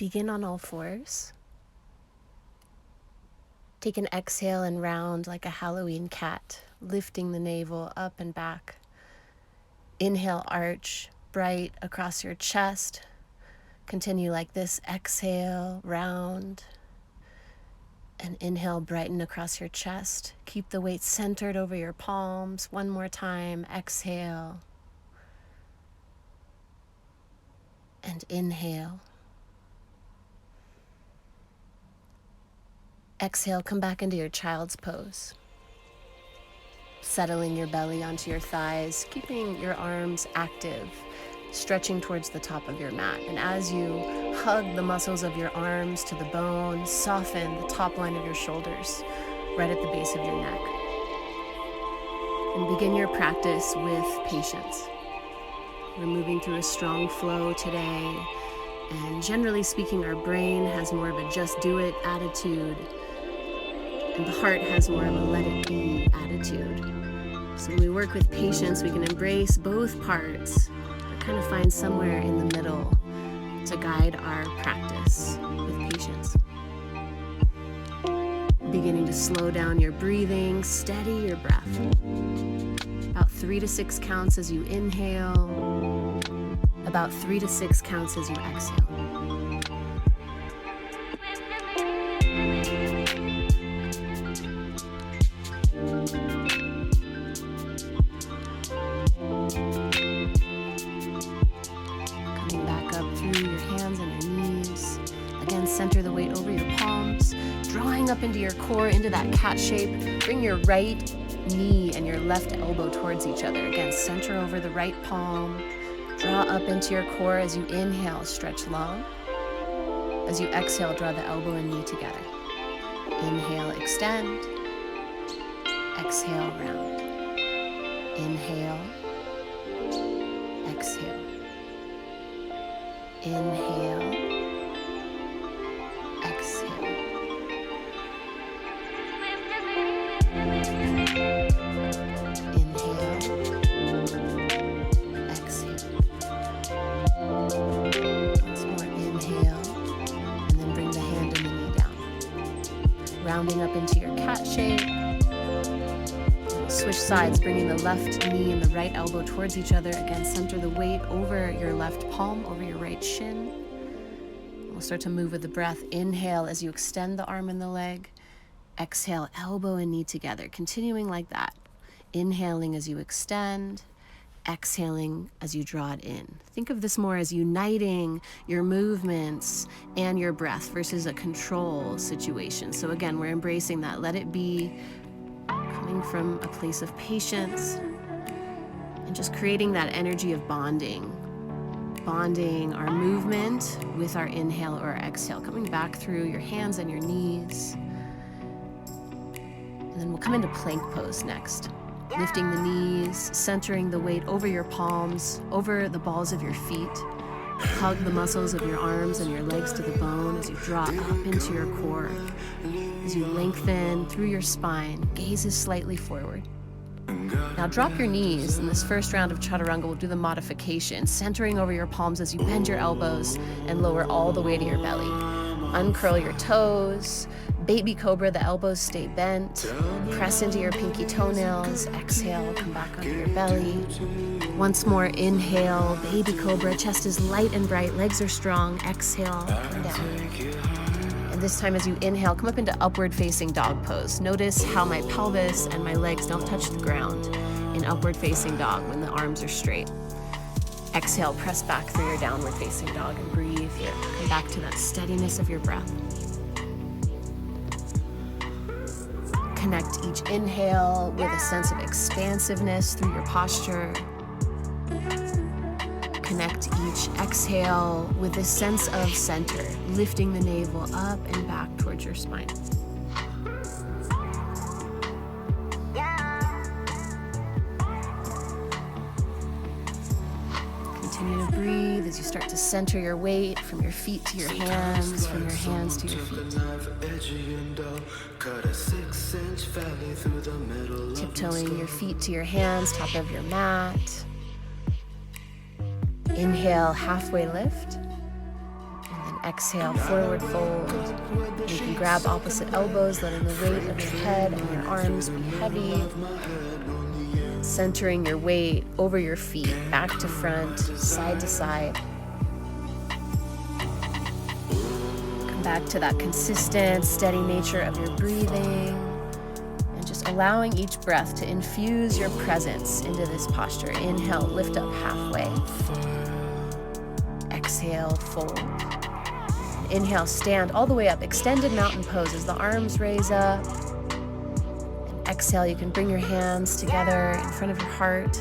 Begin on all fours. Take an exhale and round like a Halloween cat, lifting the navel up and back. Inhale, arch, bright across your chest. Continue like this. Exhale, round. And inhale, brighten across your chest. Keep the weight centered over your palms. One more time. Exhale. And inhale. Exhale, come back into your child's pose. Settling your belly onto your thighs, keeping your arms active, stretching towards the top of your mat. And as you hug the muscles of your arms to the bone, soften the top line of your shoulders right at the base of your neck. And begin your practice with patience. We're moving through a strong flow today, and generally speaking, our brain has more of a just do it attitude, and the heart has more of a let it be attitude. So when we work with patience, we can embrace both parts, but kind of find somewhere in the middle to guide our practice with patience. Beginning to slow down your breathing, steady your breath. About 3 to 6 counts as you inhale, about 3 to 6 counts as you exhale. Coming back up through your hands and your knees. Again, center the weight over your palms, drawing up into your core, into that cat shape. Bring your right knee and your left elbow towards each other. Again, center over the right palm. Draw up into your core as you inhale, stretch long. As you exhale, draw the elbow and knee together. Inhale, extend. Exhale, round. Inhale. Exhale. Inhale. Exhale. Rounding up into your cat shape. Switch sides, bringing the left knee and the right elbow towards each other. Again, center the weight over your left palm, over your right shin. We'll start to move with the breath. Inhale as you extend the arm and the leg. Exhale, elbow and knee together. Continuing like that. Inhaling as you extend. Exhaling as you draw it in. Think of this more as uniting your movements and your breath versus a control situation. So again, we're embracing that. Let it be, coming from a place of patience and just creating that energy of bonding. Bonding our movement with our inhale or our exhale. Coming back through your hands and your knees. And then we'll come into plank pose next. Lifting the knees, centering the weight over your palms, over the balls of your feet. Hug the muscles of your arms and your legs to the bone as you draw up into your core. As you lengthen through your spine, gazes slightly forward. Now drop your knees. In this first round of chaturanga, we'll do the modification, centering over your palms as you bend your elbows and lower all the way to your belly. Uncurl your toes. Baby cobra, the elbows stay bent. Press into your pinky toenails. Exhale, come back onto your belly. Once more, inhale, baby cobra. Chest is light and bright, legs are strong. Exhale, come down. And this time as you inhale, come up into upward facing dog pose. Notice how my pelvis and my legs don't touch the ground in upward facing dog when the arms are straight. Exhale, press back through your downward facing dog and breathe here. Come back to that steadiness of your breath. Connect each inhale with a sense of expansiveness through your posture. Connect each exhale with a sense of center, lifting the navel up and back towards your spine. Continue to breathe as you start to center your weight from your feet to your hands, from your hands to your feet. Tiptoeing your feet to your hands, top of your mat. Inhale, halfway lift. And then exhale, forward fold. You can grab opposite elbows, letting the weight of your head and your arms be heavy. Centering your weight over your feet, back to front, side to side. Come back to that consistent, steady nature of your breathing, and just allowing each breath to infuse your presence into this posture. Inhale, lift up halfway. Exhale, fold. Inhale, stand all the way up, extended mountain pose as the arms raise up. Exhale, you can bring your hands together in front of your heart.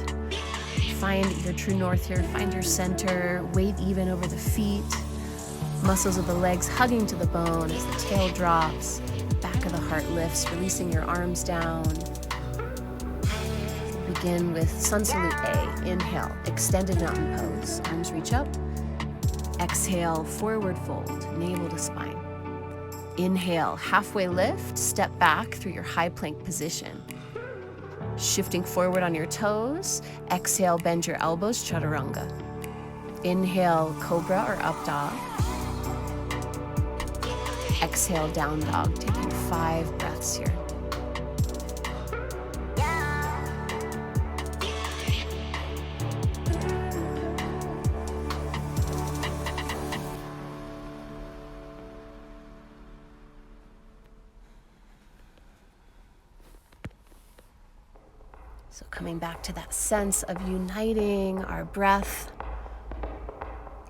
Find your true north here, find your center, weight even over the feet. Muscles of the legs hugging to the bone as the tail drops, back of the heart lifts, releasing your arms down. Begin with Sun Salute A. Inhale, extended mountain pose, arms reach up. Exhale, forward fold, navel to spine. Inhale, halfway lift, step back through your high plank position. Shifting forward on your toes, exhale, bend your elbows, chaturanga. Inhale, cobra or up dog. Exhale, down dog, taking 5 breaths here. So coming back to that sense of uniting our breath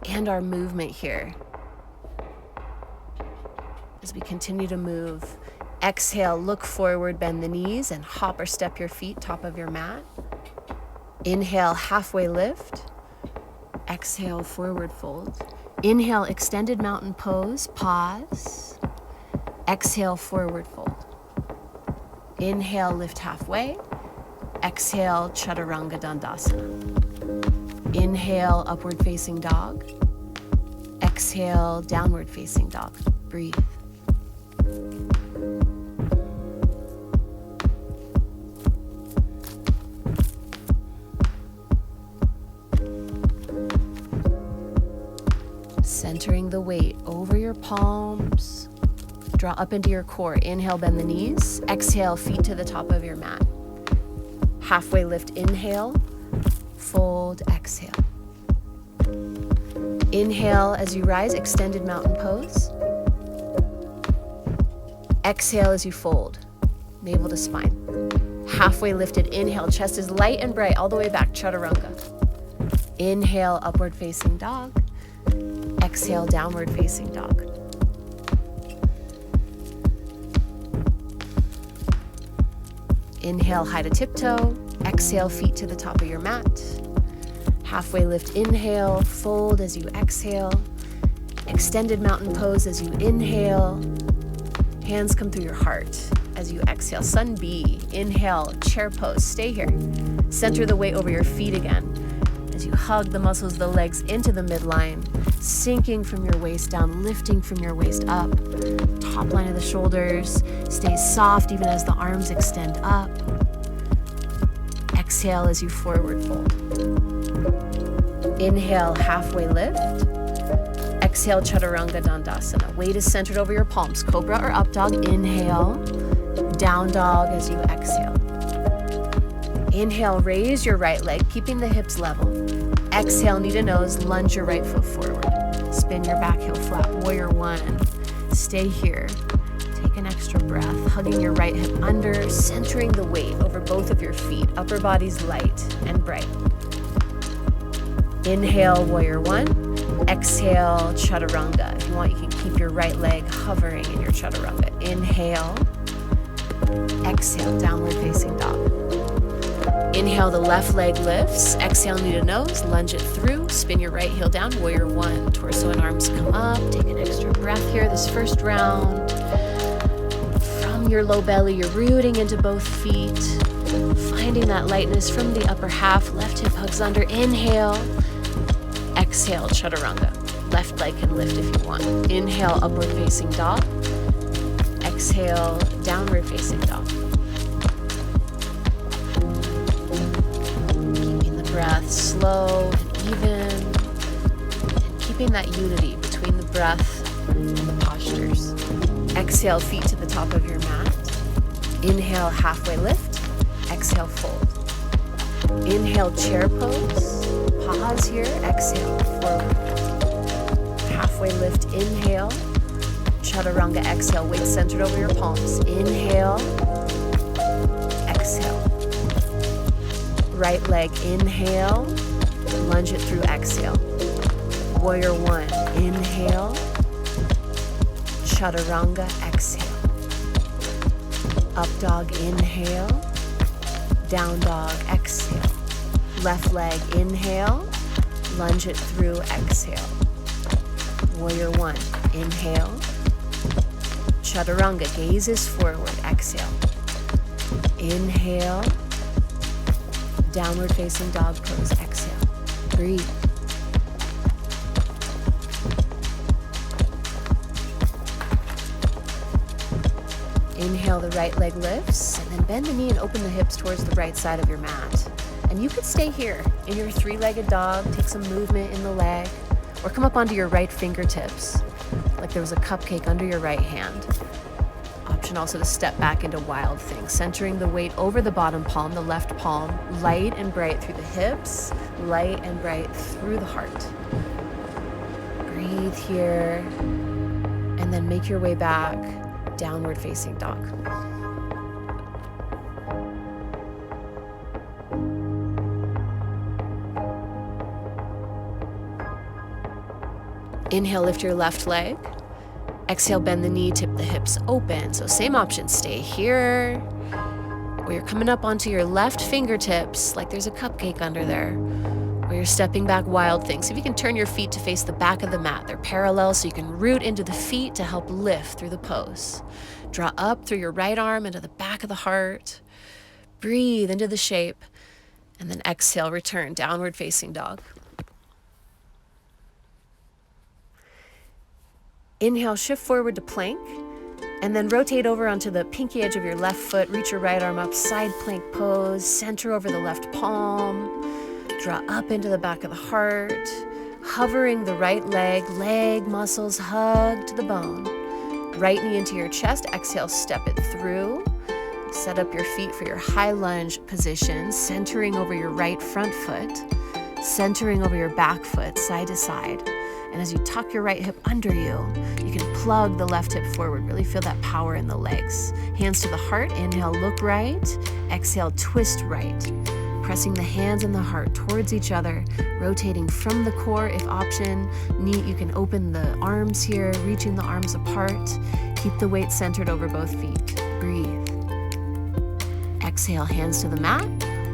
and our movement here. As we continue to move, exhale, look forward, bend the knees, and hop or step your feet top of your mat. Inhale, halfway lift. Exhale, forward fold. Inhale, extended mountain pose, pause. Exhale, forward fold. Inhale, lift halfway. Exhale, chaturanga dandasana. Inhale, upward facing dog. Exhale, downward facing dog. Breathe. Centering the weight over your palms. Draw up into your core. Inhale, bend the knees. Exhale, feet to the top of your mat. Halfway lift, inhale, fold, exhale. Inhale as you rise, extended mountain pose. Exhale as you fold, navel to spine. Halfway lifted, inhale, chest is light and bright, all the way back, chaturanga. Inhale, upward facing dog. Exhale, downward facing dog. Inhale, high to tiptoe. Exhale, feet to the top of your mat. Halfway lift, inhale, fold as you exhale. Extended mountain pose as you inhale. Hands come through your heart as you exhale. Sun B, inhale, chair pose, stay here. Center the weight over your feet again as you hug the muscles of the legs into the midline, sinking from your waist down, lifting from your waist up. Top line of the shoulders stays soft even as the arms extend up. Exhale as you forward fold. Inhale, halfway lift. Exhale, chaturanga dandasana. Weight is centered over your palms. Cobra or up dog, inhale. Down dog as you exhale. Inhale, raise your right leg, keeping the hips level. Exhale, knee to nose, lunge your right foot forward. Spin your back heel flat, warrior one. Stay here. Take an extra breath, hugging your right hip under, centering the weight over both of your feet. Upper body's light and bright. Inhale, warrior one. Exhale, chaturanga. If you want, you can keep your right leg hovering in your chaturanga. Inhale. Exhale, downward facing dog. Inhale, the left leg lifts. Exhale, knee to nose, lunge it through. Spin your right heel down, warrior one. Torso and arms come up. Take an extra breath here this first round. From your low belly, you're rooting into both feet. Finding that lightness from the upper half. Left hip hugs under. Inhale. Exhale, chaturanga. Left leg can lift if you want. Inhale, upward facing dog. Exhale, downward facing dog. Keeping the breath slow and even, and keeping that unity between the breath postures. Exhale, feet to the top of your mat. Inhale, halfway lift. Exhale, fold. Inhale, chair pose. Pause here. Exhale, forward. Halfway lift, inhale. Chaturanga, exhale. Weight centered over your palms. Inhale. Exhale. Right leg, inhale. Lunge it through, exhale. Warrior one, inhale. Chaturanga, exhale. Up dog, inhale. Down dog, exhale. Left leg, inhale. Lunge it through, exhale. Warrior one, inhale. Chaturanga, gazes forward, exhale. Inhale. Downward facing dog pose, exhale. Breathe. Inhale, the right leg lifts, and then bend the knee and open the hips towards the right side of your mat. And you could stay here in your three-legged dog, take some movement in the leg, or come up onto your right fingertips, like there was a cupcake under your right hand. Option also to step back into wild thing, centering the weight over the bottom palm, the left palm, light and bright through the hips, light and bright through the heart. Breathe here, and then make your way back, downward facing dog. Inhale, lift your left leg. Exhale, bend the knee, tip the hips open. So same option, stay here, or you're coming up onto your left fingertips like there's a cupcake under there, or you're stepping back, wild thing. See if you can turn your feet to face the back of the mat. They're parallel, so you can root into the feet to help lift through the pose. Draw up through your right arm into the back of the heart. Breathe into the shape, and then exhale, return, downward facing dog. Inhale, shift forward to plank, and then rotate over onto the pinky edge of your left foot. Reach your right arm up, side plank pose, center over the left palm. Draw up into the back of the heart, hovering the right leg, leg muscles hug to the bone. Right knee into your chest, exhale, step it through. Set up your feet for your high lunge position, centering over your right front foot, centering over your back foot, side to side. And as you tuck your right hip under you, you can plug the left hip forward. Really feel that power in the legs. Hands to the heart. Inhale, look right. Exhale, twist right. Pressing the hands and the heart towards each other, rotating from the core if option. Knee, you can open the arms here, reaching the arms apart. Keep the weight centered over both feet. Breathe. Exhale, hands to the mat.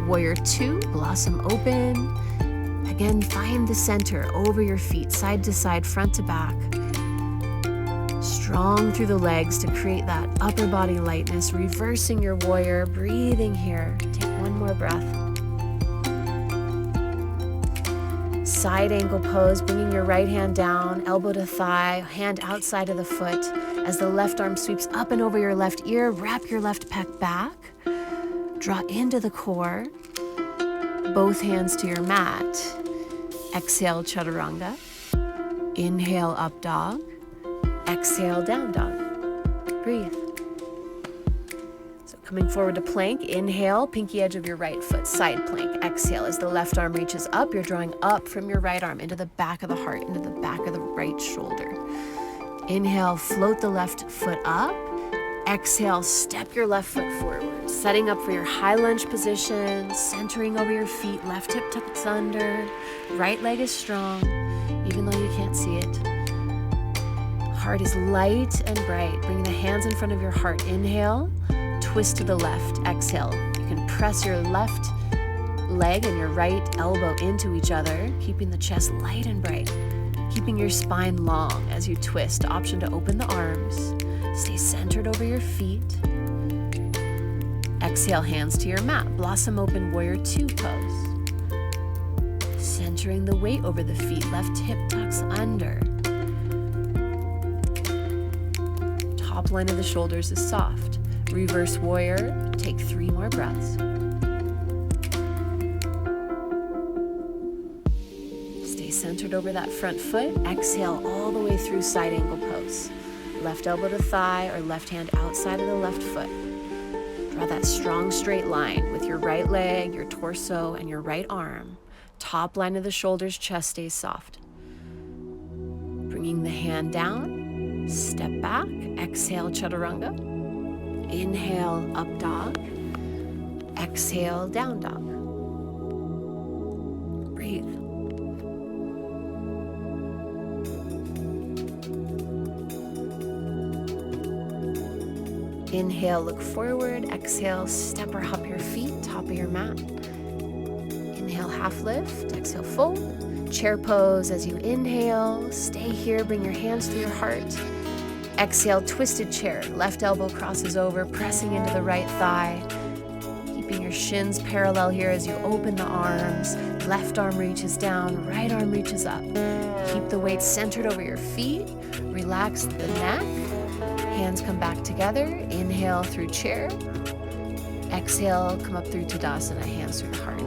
Warrior two, blossom open. Again, find the center over your feet, side to side, front to back. Strong through the legs to create that upper body lightness, reversing your warrior, breathing here. Take one more breath. Side angle pose, bringing your right hand down, elbow to thigh, hand outside of the foot. As the left arm sweeps up and over your left ear, wrap your left pec back. Draw into the core. Both hands to your mat. Exhale, chaturanga. Inhale, up dog. Exhale, down dog. Breathe. So coming forward to plank, inhale, pinky edge of your right foot, side plank. Exhale, as the left arm reaches up, you're drawing up from your right arm into the back of the heart, into the back of the right shoulder. Inhale, float the left foot up. Exhale, step your left foot forward, setting up for your high lunge position, centering over your feet, left hip tucks under, right leg is strong, even though you can't see it. Heart is light and bright. Bring the hands in front of your heart. Inhale, twist to the left. Exhale, you can press your left leg and your right elbow into each other, keeping the chest light and bright, keeping your spine long as you twist. Option to open the arms. Stay centered over your feet. Exhale, hands to your mat. Blossom open, warrior two pose. Centering the weight over the feet. Left hip tucks under. Top line of the shoulders is soft. Reverse warrior. Take 3 more breaths. Stay centered over that front foot. Exhale all the way through side angle pose. left elbow to thigh or left hand outside of the left foot. Draw that strong straight line with your right leg, your torso, and your right arm. Top line of the shoulders, chest stays soft. Bringing the hand down, step back, exhale, chaturanga. Inhale, up dog. Exhale, down dog. Breathe. Inhale, look forward. Exhale, step or hop your feet, top of your mat. Inhale, half lift. Exhale, fold. Chair pose as you inhale. Stay here, bring your hands to your heart. Exhale, twisted chair. Left elbow crosses over, pressing into the right thigh. Keeping your shins parallel here as you open the arms. Left arm reaches down, right arm reaches up. Keep the weight centered over your feet. Relax the neck. Hands come back together. Inhale through chair. Exhale, come up through Tadasana, hands through the heart.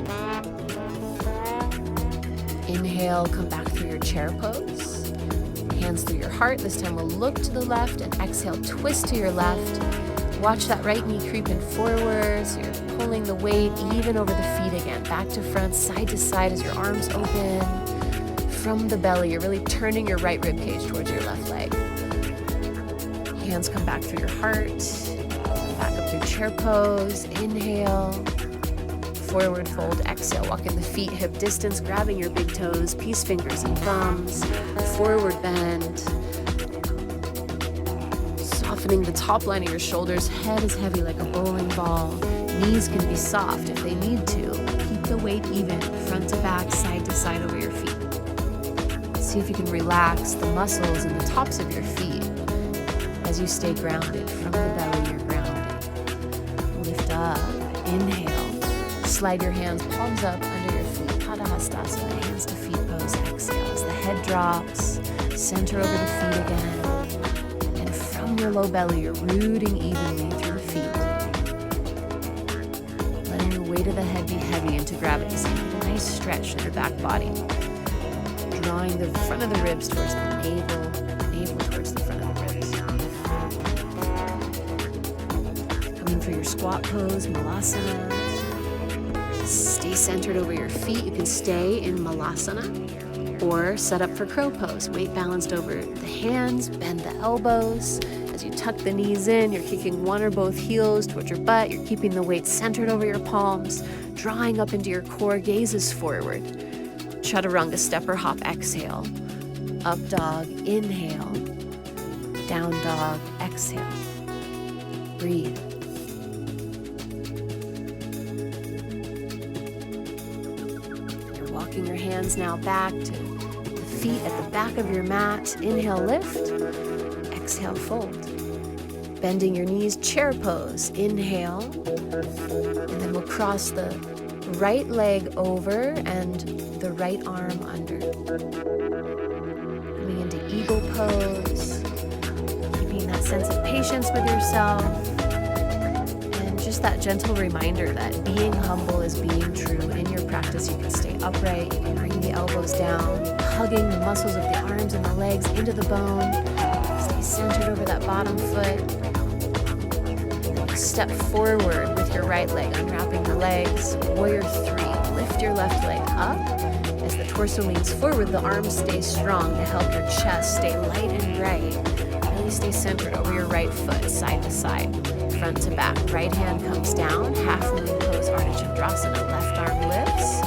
Inhale, come back through your chair pose. Hands through your heart. This time we'll look to the left and exhale, twist to your left. Watch that right knee creeping forward, so you're pulling the weight even over the feet again. Back to front, side to side as your arms open. From the belly, you're really turning your right rib cage towards your left leg. Hands come back through your heart. Back up through chair pose. Inhale. Forward fold. Exhale. Walking the feet hip distance, grabbing your big toes, peace fingers and thumbs. Forward bend. Softening the top line of your shoulders. Head is heavy like a bowling ball. Knees can be soft if they need to. Keep the weight even, front to back, side to side over your feet. See if you can relax the muscles in the tops of your feet as you stay grounded. From the belly, you're grounded. Lift up, inhale. Slide your hands, palms up under your feet. Padahastasana, hands to feet pose. Exhale as the head drops. Center over the feet again. And from your low belly, you're rooting evenly through the feet. Letting the weight of the head be heavy into gravity. So you get a nice stretch in your back body. Drawing the front of the ribs towards the navel towards the front of the ribs. Coming for your squat pose, Malasana. Stay centered over your feet. You can stay in Malasana or set up for crow pose. Weight balanced over the hands, bend the elbows. As you tuck the knees in, you're kicking one or both heels towards your butt. You're keeping the weight centered over your palms, drawing up into your core, gazes forward. Chaturanga, step or hop, exhale. Up dog, inhale. Down dog, exhale. Breathe. You're walking your hands now back to the feet at the back of your mat. Inhale, lift. Exhale, fold. Bending your knees, chair pose. Inhale. And then we'll cross the right leg over and the right arm under. Coming into eagle pose. Keeping that sense of patience with yourself. And just that gentle reminder that being humble is being true. In your practice, you can stay upright. You can bring the elbows down. Hugging the muscles of the arms and the legs into the bone. Stay centered over that bottom foot. Step forward with your right leg, unwrapping the legs. Warrior 3. Lift your left leg up. As the torso leans forward, the arms stay strong to help your chest stay light and bright. Really stay centered over your right foot, side to side, front to back. Right hand comes down, half moon pose, Ardha Chandrasana. Left arm lifts,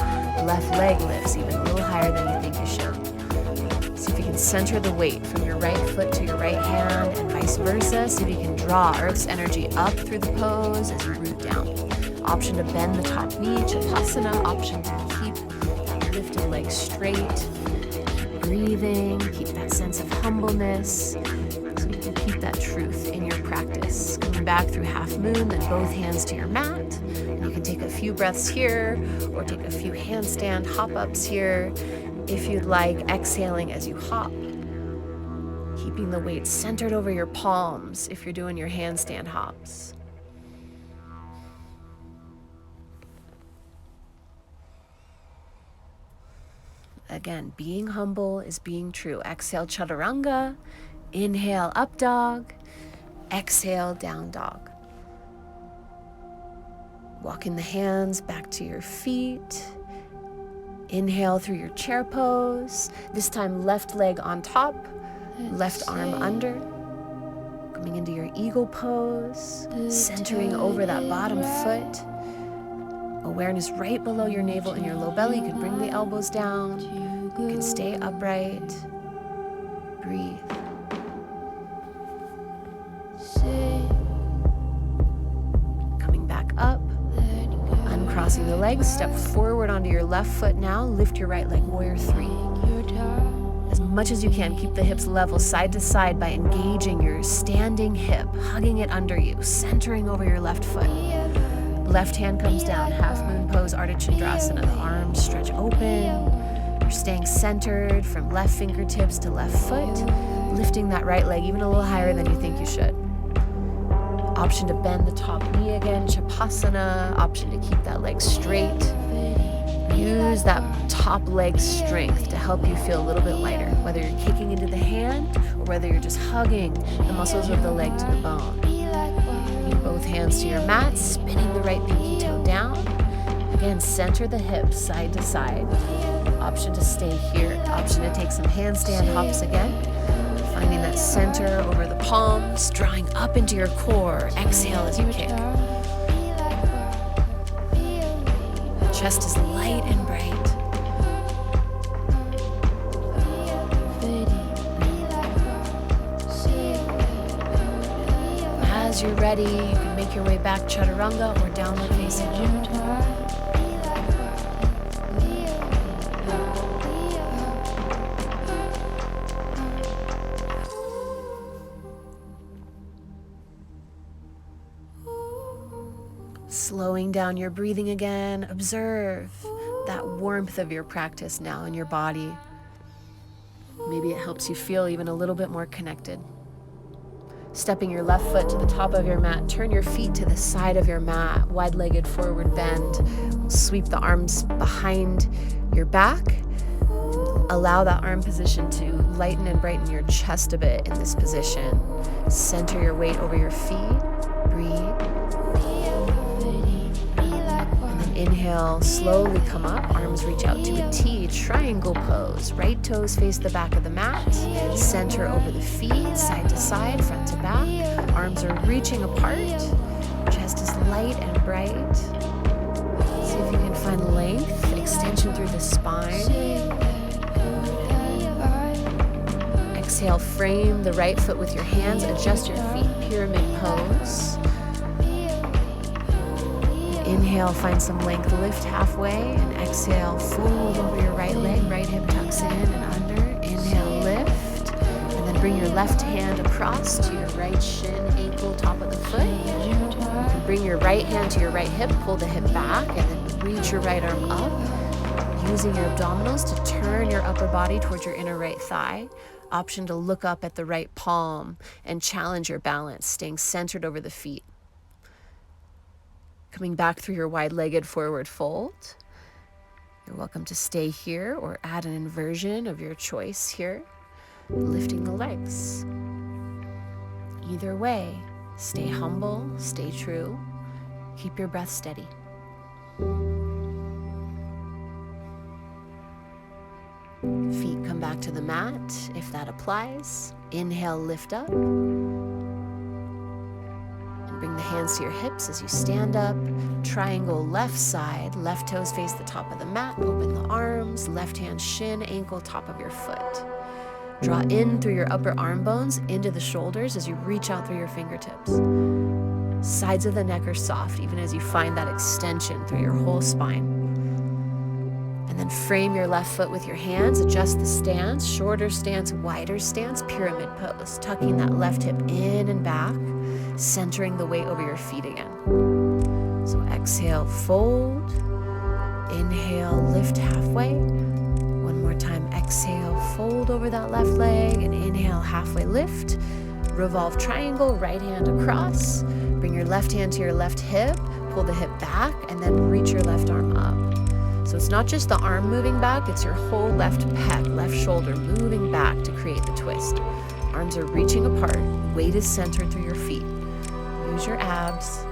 left leg lifts, even a little higher than you think you should. See if you can center the weight from your right foot to your right hand and vice versa. See if you can draw Earth's energy up through the pose as you root down. Option to bend the top knee, Chatasana. Option to keep that lifted leg straight. Keep breathing, keep that sense of humbleness. So you can keep that truth in your practice. Coming back through half moon, then both hands to your mat. And you can take a few breaths here or take a few handstand hop-ups here. If you'd like, exhaling as you hop. Keeping the weight centered over your palms if you're doing your handstand hops. Again, being humble is being true. Exhale, Chaturanga. Inhale, up dog. Exhale, down dog. Walking the hands back to your feet. Inhale through your chair pose. This time left leg on top, left arm under. Coming into your eagle pose, centering over that bottom foot. Awareness right below your navel and your low belly. You can bring the elbows down. You can stay upright. Breathe. Coming back up. Uncrossing the legs. Step forward onto your left foot now. Lift your right leg. Warrior 3. As much as you can, keep the hips level side to side by engaging your standing hip, hugging it under you, centering over your left foot. Left hand comes down, half moon pose, Ardha Chandrasana. The arms stretch open. You're staying centered from left fingertips to left foot, lifting that right leg even a little higher than you think you should. Option to bend the top knee again, Chapasana. Option to keep that leg straight. Use that top leg strength to help you feel a little bit lighter, whether you're kicking into the hand or whether you're just hugging the muscles of the leg to the bone. Bring both hands to your mat, spinning the right pinky toe down. Again, center the hips side to side. Option to stay here. Option to take some handstand hops again. Finding that center over the palms, drawing up into your core. Exhale as you kick. Chest is light and bright. As you're ready, you can make your way back chaturanga or downward facing dog. Slowing down your breathing again, observe that warmth of your practice now in your body. Maybe it helps you feel even a little bit more connected. Stepping your left foot to the top of your mat, turn your feet to the side of your mat, wide-legged forward bend. Sweep the arms behind your back. Allow that arm position to lighten and brighten your chest a bit in this position. Center your weight over your feet. Breathe. Inhale, slowly come up, arms reach out to a T, triangle pose. Right toes face the back of the mat, center over the feet, side to side, front to back. Arms are reaching apart, chest is light and bright. See if you can find length, extension through the spine. Exhale, frame the right foot with your hands, adjust your feet, pyramid pose. Inhale, find some length, lift halfway, and exhale, fold over your right leg, right hip tucks in and under. Inhale, lift, and then bring your left hand across to your right shin, ankle, top of the foot. And bring your right hand to your right hip, pull the hip back, and then reach your right arm up, using your abdominals to turn your upper body towards your inner right thigh. Option to look up at the right palm and challenge your balance, staying centered over the feet. Coming back through your wide-legged forward fold. You're welcome to stay here or add an inversion of your choice here, lifting the legs. Either way, stay humble, stay true, keep your breath steady. Feet come back to the mat if that applies. Inhale, lift up. Bring the hands to your hips as you stand up. Triangle left side, left toes face the top of the mat. Open the arms, left hand shin, ankle, top of your foot. Draw in through your upper arm bones into the shoulders as you reach out through your fingertips. Sides of the neck are soft even as you find that extension through your whole spine. And then frame your left foot with your hands, adjust the stance, shorter stance, wider stance, pyramid pose, tucking that left hip in and back, centering the weight over your feet again. So exhale, fold. Inhale, lift halfway. One more time, exhale, fold over that left leg, and inhale, halfway lift. Revolve triangle, right hand across. Bring your left hand to your left hip, pull the hip back, and then reach your left arm up. So it's not just the arm moving back, it's your whole left pec, left shoulder moving back to create the twist. Arms are reaching apart. Weight is centered through your feet. Use your abs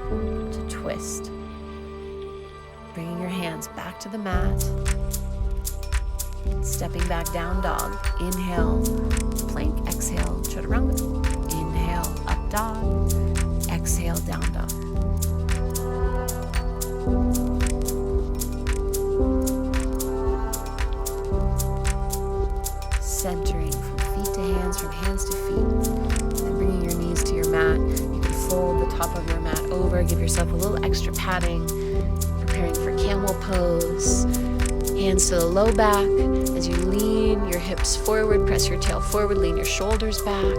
to twist. Bringing your hands back to the mat. Stepping back, down dog. Inhale, plank. Exhale, chaturanga. Inhale, up dog. Exhale, down dog. Centering from feet to hands, from hands to feet. Then bringing your knees to your mat. You can fold the top of your mat over. Give yourself a little extra padding. Preparing for camel pose. Hands to the low back. As you lean your hips forward, press your tail forward, lean your shoulders back.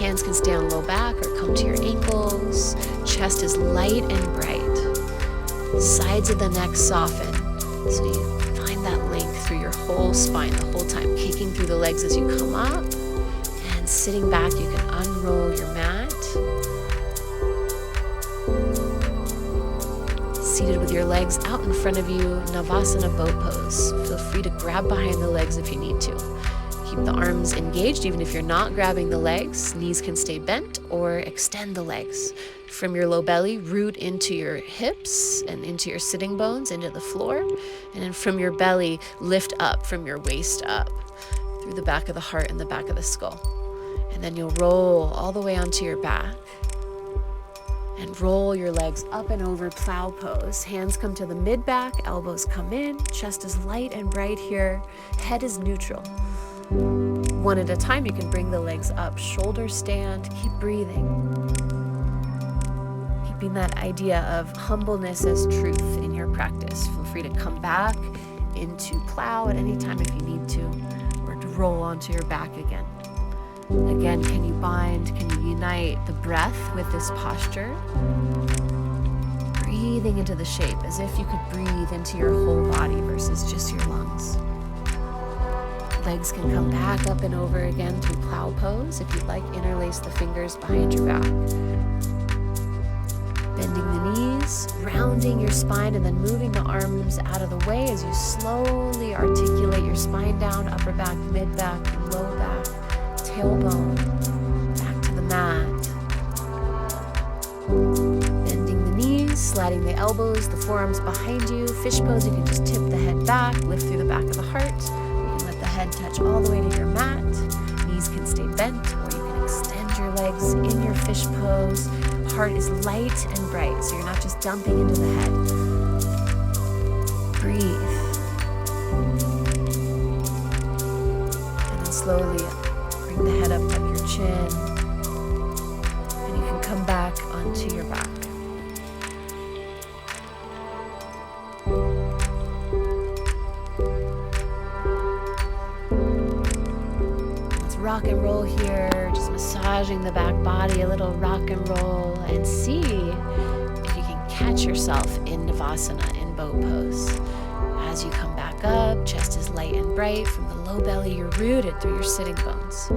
Hands can stay on low back or come to your ankles. Chest is light and bright. Sides of the neck soften. So you find that length through your whole spine the whole time, kicking through the legs as you come up. And sitting back, you can unroll your mat. Seated with your legs out in front of you, Navasana boat pose. Feel free to grab behind the legs if you need to. Keep the arms engaged even if you're not grabbing the legs. Knees can stay bent or extend the legs. From your low belly, root into your hips and into your sitting bones, into the floor. And then from your belly, lift up from your waist up through the back of the heart and the back of the skull. And then you'll roll all the way onto your back. And roll your legs up and over, plow pose. Hands come to the mid-back, elbows come in, chest is light and bright here, head is neutral. One at a time, you can bring the legs up, shoulder stand, keep breathing. Keeping that idea of humbleness as truth in your practice. Feel free to come back into plow at any time if you need to, or to roll onto your back again. Again, can you bind, can you unite the breath with this posture? Breathing into the shape as if you could breathe into your whole body versus just your lungs. Legs can come back up and over again through plow pose. If you'd like, interlace the fingers behind your back. Bending the knees, rounding your spine, and then moving the arms out of the way as you slowly articulate your spine down, upper back, mid back, low back. Tailbone, back to the mat. Bending the knees, sliding the elbows, the forearms behind you. Fish pose, you can just tip the head back, lift through the back of the heart. You can let the head touch all the way to your mat. Knees can stay bent, or you can extend your legs in your fish pose. Heart is light and bright, so you're not just dumping into the head. Breathe. And then slowly bring the head up your chin, and you can come back onto your back. Let's rock and roll here, just massaging the back body, a little rock and roll, and see if you can catch yourself in Navasana, in boat pose. As you come back up, chest is light and bright. From the low belly, you're rooted through your sitting bones.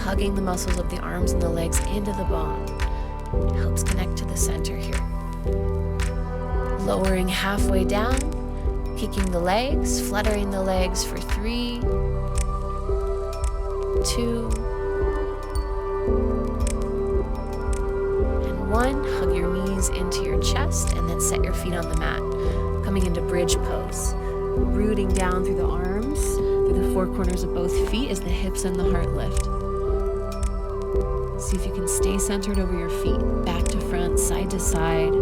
Hugging the muscles of the arms and the legs into the bone. It helps connect to the center here. Lowering halfway down, kicking the legs, fluttering the legs for 3, 2, and 1. Hug your knees into your chest and then set your feet on the mat. Coming into bridge pose. Rooting down through the arms, through the four corners of both feet as the hips and the heart lift. See if you can stay centered over your feet, back to front, side to side.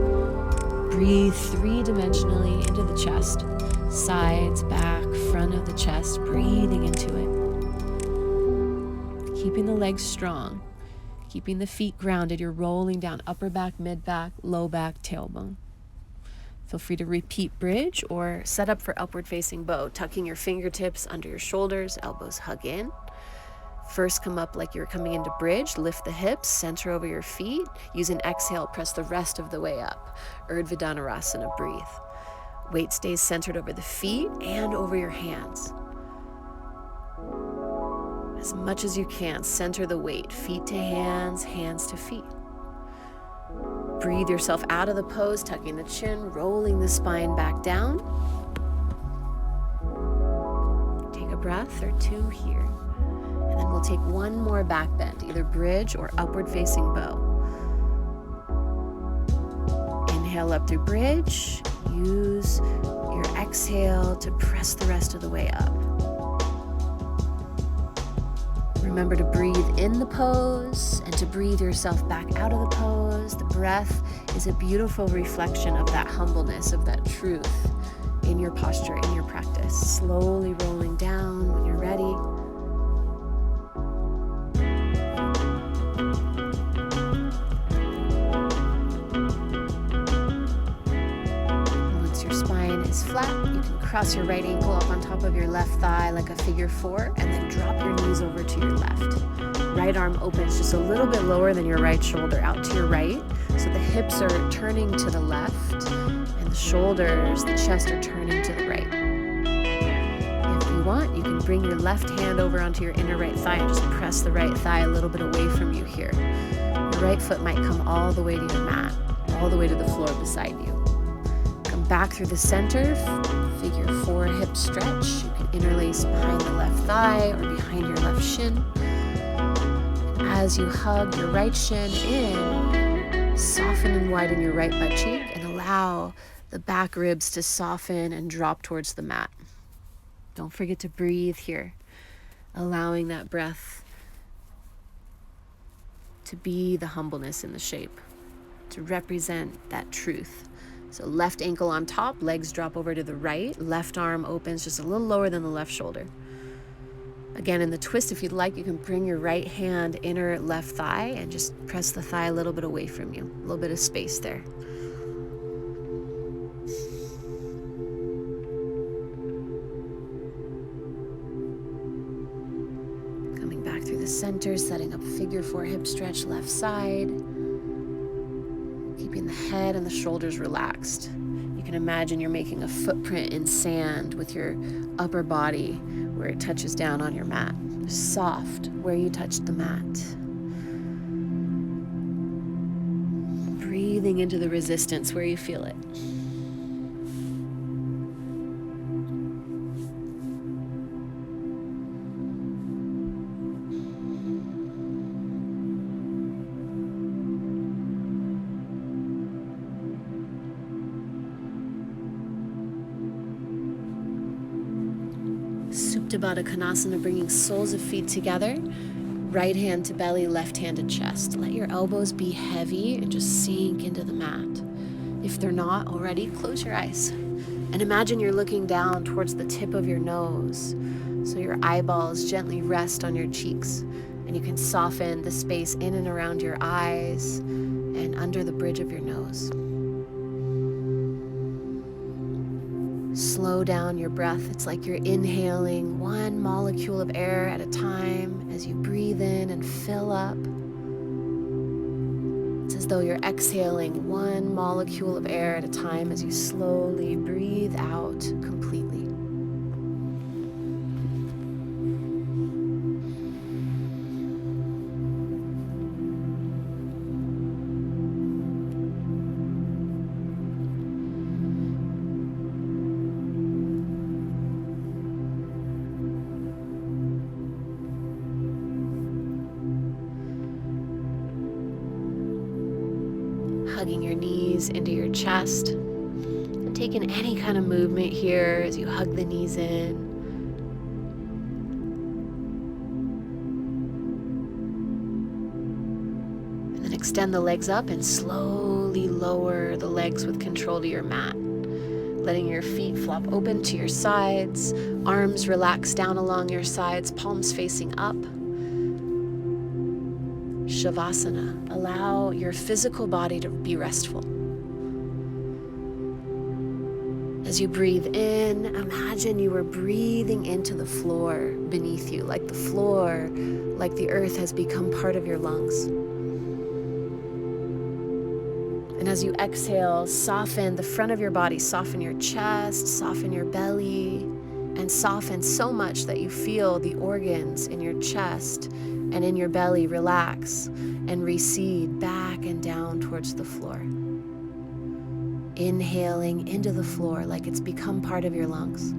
Breathe 3-dimensionally into the chest, sides, back, front of the chest, breathing into it. Keeping the legs strong, keeping the feet grounded. You're rolling down upper back, mid back, low back, tailbone. Feel free to repeat bridge or set up for upward facing bow, tucking your fingertips under your shoulders, elbows hug in. First, come up like you're coming into bridge, lift the hips, center over your feet. Use an exhale, press the rest of the way up. Urdhva Dhanurasana, breathe. Weight stays centered over the feet and over your hands. As much as you can, center the weight, feet to hands, hands to feet. Breathe yourself out of the pose, tucking the chin, rolling the spine back down. Take a breath or two here. And And we'll take one more back bend, either bridge or upward facing bow. Inhale up through bridge. Use your exhale to press the rest of the way up. Remember to breathe in the pose and to breathe yourself back out of the pose. The breath is a beautiful reflection of that humbleness, of that truth in your posture, in your practice. Slowly rolling down when you're ready. Once your spine is flat, you can cross your right ankle up on top of your left thigh like a figure 4, and then drop your knees over to your left. Right arm opens just a little bit lower than your right shoulder out to your right, so the hips are turning to the left, and the shoulders, the chest are turning to the right. If you want, you can bring your left hand over onto your inner right thigh and just press the right thigh a little bit away from you here. Your right foot might come all the way to your mat, all the way to the floor beside you. Come back through the center, figure 4 hip stretch. You can interlace behind the left thigh or behind your left shin. As you hug your right shin in, soften and widen your right butt cheek and allow the back ribs to soften and drop towards the mat. Don't forget to breathe here, allowing that breath to be the humbleness in the shape, to represent that truth. So left ankle on top, legs drop over to the right, left arm opens just a little lower than the left shoulder. Again, in the twist, if you'd like, you can bring your right hand inner left thigh and just press the thigh a little bit away from you. A little bit of space there. Coming back through the center, setting up figure 4 hip stretch left side. Keeping the head and the shoulders relaxed. You can imagine you're making a footprint in sand with your upper body where it touches down on your mat. Soft where you touched the mat. Breathing into the resistance where you feel it. Supta Baddha Konasana, bringing soles of feet together, right hand to belly, left hand to chest. Let your elbows be heavy and just sink into the mat. If they're not already, close your eyes and imagine you're looking down towards the tip of your nose, so your eyeballs gently rest on your cheeks, and you can soften the space in and around your eyes and under the bridge of your nose. Slow down your breath. It's like you're inhaling one molecule of air at a time as you breathe in and fill up. It's as though you're exhaling one molecule of air at a time as you slowly breathe out completely. Hugging your knees into your chest and taking any kind of movement here as you hug the knees in. And then extend the legs up and slowly lower the legs with control to your mat. Letting your feet flop open to your sides, arms relax down along your sides, palms facing up. Shavasana. Allow your physical body to be restful. As you breathe in, imagine you are breathing into the floor beneath you, like the earth has become part of your lungs. And as you exhale, soften the front of your body, soften your chest, soften your belly, and soften so much that you feel the organs in your chest and in your belly relax and recede back and down towards the floor. Inhaling into the floor like it's become part of your lungs.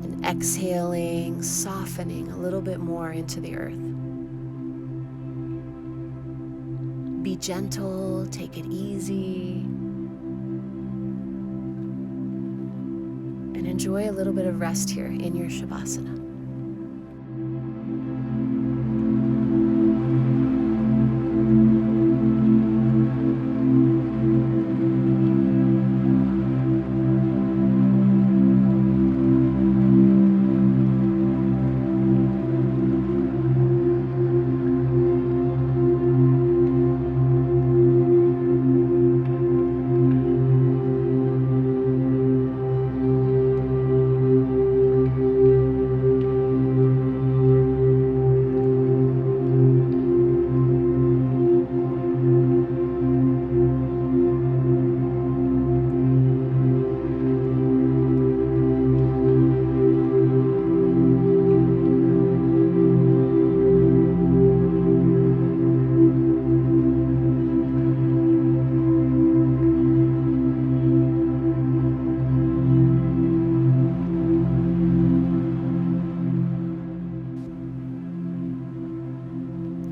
And Exhaling, softening a little bit more into the earth. Be gentle, take it easy, and enjoy a little bit of rest here in your Shavasana.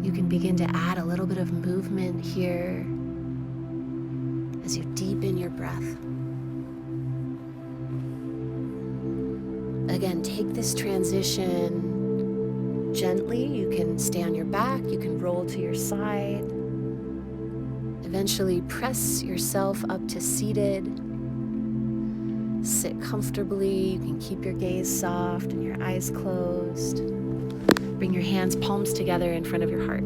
You can begin to add a little bit of movement here as you deepen your breath. Again, take this transition gently. You can stay on your back, you can roll to your side. Eventually press yourself up to seated. Sit comfortably. You can keep your gaze soft and your eyes closed. Bring your hands, palms together in front of your heart.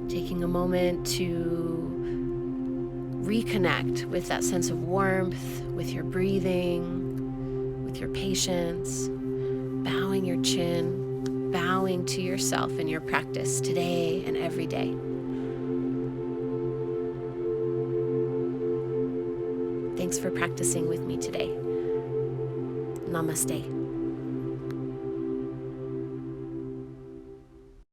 Taking a moment to reconnect with that sense of warmth, with your breathing, with your patience, bowing your chin, bowing to yourself in your practice today and every day. Thanks for practicing with me today. Namaste.